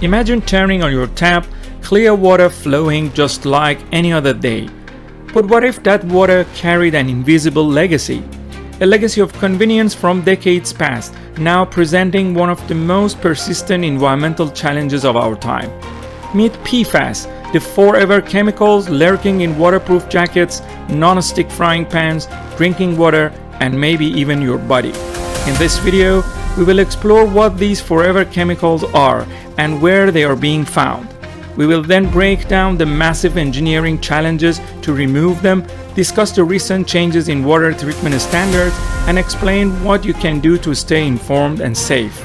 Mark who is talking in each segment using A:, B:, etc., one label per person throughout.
A: Imagine turning on your tap, clear water flowing just like any other day. But what if that water carried an invisible legacy? A legacy of convenience from decades past, now presenting one of the most persistent environmental challenges of our time. Meet PFAS, the forever chemicals lurking in waterproof jackets, non-stick frying pans, drinking water, and maybe even your body. In this video, we will explore what these forever chemicals are and where they are being found. We will then break down the massive engineering challenges to remove them, discuss the recent changes in water treatment standards, and explain what you can do to stay informed and safe.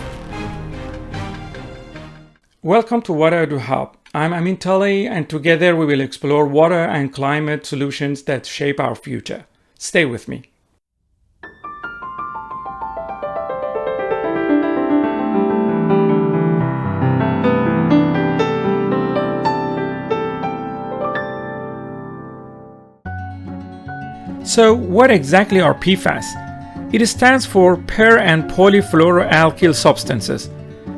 A: Welcome to Water to Help. I'm Amin Talay, and together we will explore water and climate solutions that shape our future. Stay with me. So, what exactly are PFAS? It stands for per- and polyfluoroalkyl substances.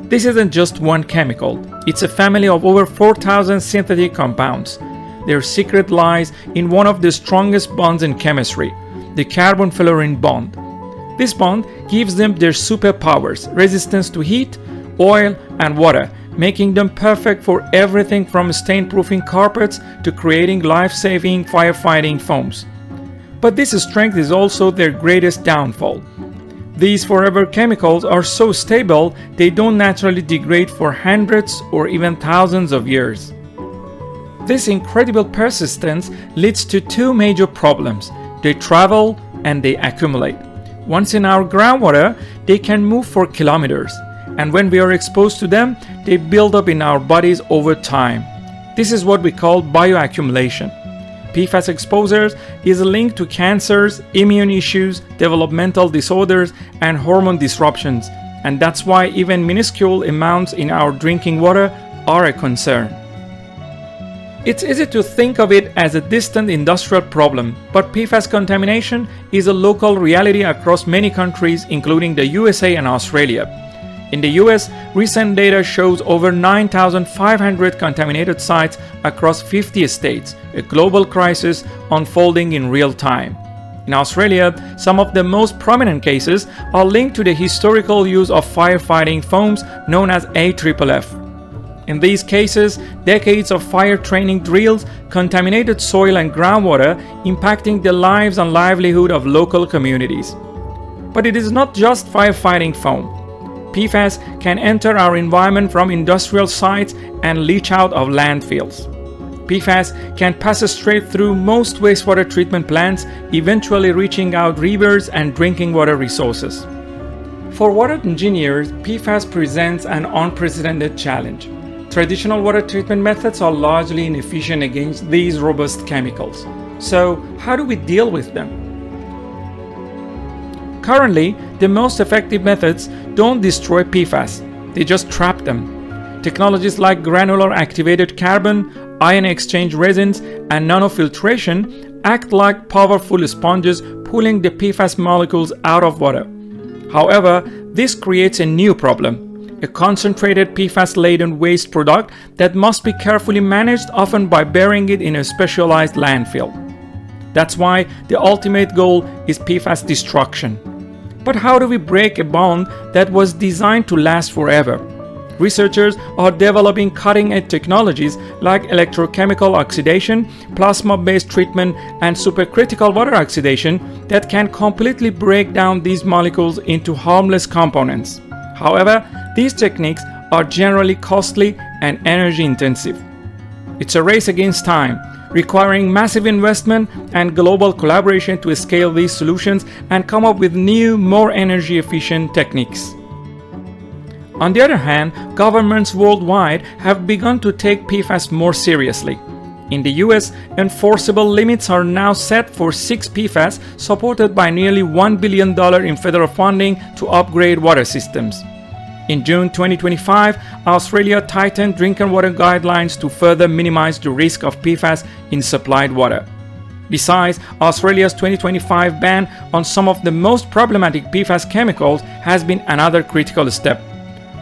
A: This isn't just one chemical, it's a family of over 4,000 synthetic compounds. Their secret lies in one of the strongest bonds in chemistry, the carbon-fluorine bond. This bond gives them their superpowers, resistance to heat, oil, and water, making them perfect for everything from stain-proofing carpets to creating life-saving firefighting foams. But this strength is also their greatest downfall. These forever chemicals are so stable they don't naturally degrade for hundreds or even thousands of years. This incredible persistence leads to two major problems. They travel and they accumulate. Once in our groundwater, they can move for kilometers, and when we are exposed to them, they build up in our bodies over time. This is what we call bioaccumulation. PFAS exposure is linked to cancers, immune issues, developmental disorders, and hormone disruptions, and that's why even minuscule amounts in our drinking water are a concern. It's easy to think of it as a distant industrial problem, but PFAS contamination is a local reality across many countries, including the USA and Australia. In the US, recent data shows over 9,500 contaminated sites across 50 states, a global crisis unfolding in real time. In Australia, some of the most prominent cases are linked to the historical use of firefighting foams known as AFFF. In these cases, decades of fire training drills contaminated soil and groundwater, impacting the lives and livelihood of local communities. But it is not just firefighting foam. PFAS can enter our environment from industrial sites and leach out of landfills. PFAS can pass straight through most wastewater treatment plants, eventually reaching out rivers and drinking water resources. For water engineers, PFAS presents an unprecedented challenge. Traditional water treatment methods are largely inefficient against these robust chemicals. So, how do we deal with them? Currently, the most effective methods don't destroy PFAS, they just trap them. Technologies like granular activated carbon, ion exchange resins, and nanofiltration act like powerful sponges pulling the PFAS molecules out of water. However, this creates a new problem, a concentrated PFAS-laden waste product that must be carefully managed, often by burying it in a specialized landfill. That's why the ultimate goal is PFAS destruction. But how do we break a bond that was designed to last forever? Researchers are developing cutting-edge technologies like electrochemical oxidation, plasma-based treatment, and supercritical water oxidation that can completely break down these molecules into harmless components. However, these techniques are generally costly and energy-intensive. It's a race against time, requiring massive investment and global collaboration to scale these solutions and come up with new, more energy-efficient techniques. On the other hand, governments worldwide have begun to take PFAS more seriously. In the US, enforceable limits are now set for 6 PFAS, supported by nearly $1 billion in federal funding to upgrade water systems. In June 2025, Australia tightened drinking water guidelines to further minimize the risk of PFAS in supplied water. Besides, Australia's 2025 ban on some of the most problematic PFAS chemicals has been another critical step.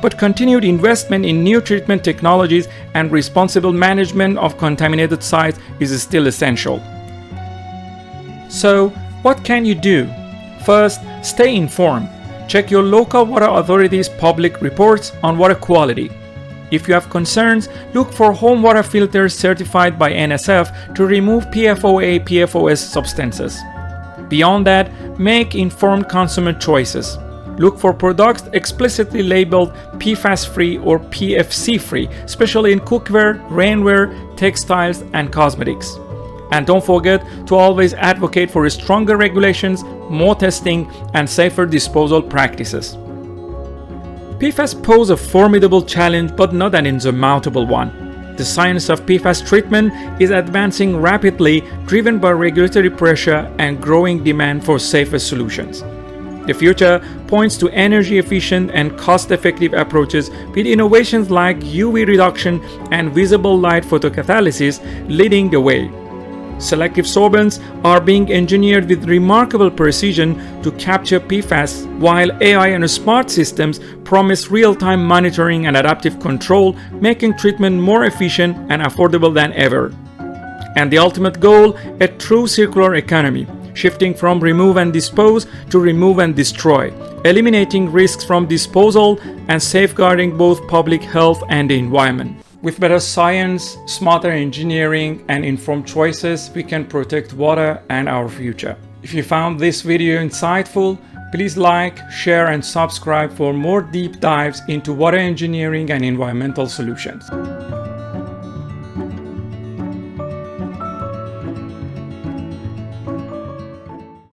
A: but continued investment in new treatment technologies and responsible management of contaminated sites is still essential. So, what can you do? First, stay informed. Check your local water authority's public reports on water quality. If you have concerns, look for home water filters certified by NSF to remove PFOA, PFOS substances. Beyond that, make informed consumer choices. Look for products explicitly labeled PFAS-free or PFC-free, especially in cookware, rainwear, textiles, and cosmetics. And don't forget to always advocate for stronger regulations, more testing, and safer disposal practices. PFAS pose a formidable challenge, but not an insurmountable one. The science of PFAS treatment is advancing rapidly, driven by regulatory pressure and growing demand for safer solutions. The future points to energy-efficient and cost-effective approaches with innovations like UV reduction and visible light photocatalysis leading the way. Selective sorbents are being engineered with remarkable precision to capture PFAS, while AI and smart systems promise real-time monitoring and adaptive control, making treatment more efficient and affordable than ever. And the ultimate goal, a true circular economy, shifting from remove and dispose to remove and destroy, eliminating risks from disposal and safeguarding both public health and the environment. With better science, smarter engineering, and informed choices, we can protect water and our future. If you found this video insightful, please like, share, and subscribe for more deep dives into water engineering and environmental solutions.